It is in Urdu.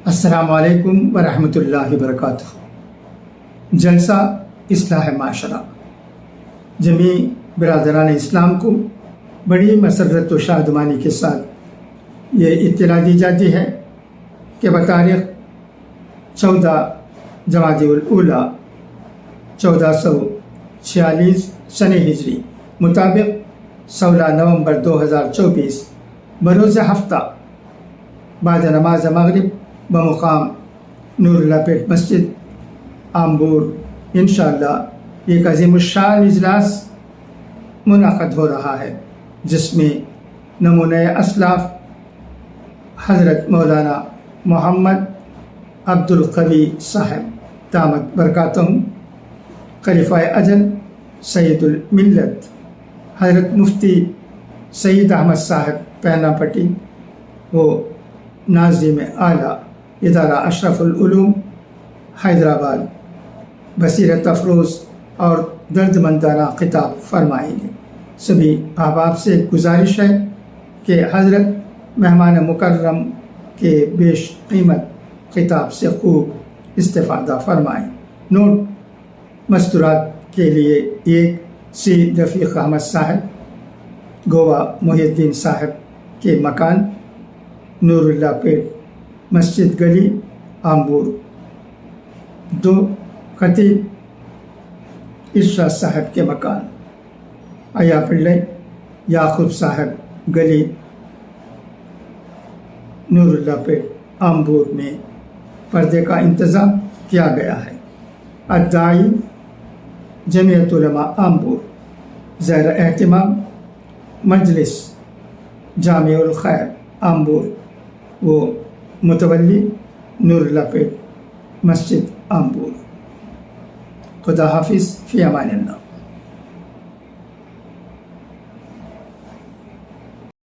السلام علیکم ورحمۃ اللہ وبرکاتہ۔ جلسہ اصلاح معاشرہ جمیع برادران اسلام کو بڑی مسرت و شادمانی کے ساتھ یہ اطلاع دی جاتی ہے کہ بتاریخ 14 جمادی الاولیٰ 1446 سنہ ہجری مطابق 16 نومبر 2024 بروز ہفتہ بعد نماز مغرب بمقام نور اللہ پیٹ مسجد آمبور انشاءاللہ ایک عظیم الشان اجلاس منعقد ہو رہا ہے، جس میں نمونہ اسلاف حضرت مولانا محمد عبد القوی صاحب دامت برکاتہم، خلیفہ اجل سید الملت حضرت مفتی سید احمد صاحب پینا پٹی و ناظم اعلیٰ ادارہ اشرف العلوم حیدرآباد بصیرت افروز اور درد مندانہ خطاب فرمائیں گے۔ سبھی احباب سے گزارش ہے کہ حضرت مہمان مکرم کے بیش قیمت خطاب سے خوب استفادہ فرمائیں۔ نوٹ مستورات کے لیے 1 سی رفیق احمد صاحب گووا محی الدین صاحب کے مکان نور اللہ پیٹ مسجد گلی آمبور، 2 خطیب ارشاد صاحب کے مکان ایا پلے یعقوب صاحب گلی نور اللہ پیٹ آمبور میں پردے کا انتظام کیا گیا ہے۔ الداعی جمعیت علماء آمبور، زیر اہتمام مجلس جامع الخیر آمبور و متولی نور اللہ پیٹ مسجد آمبور۔ خدا حافظ، فی امان اللہ۔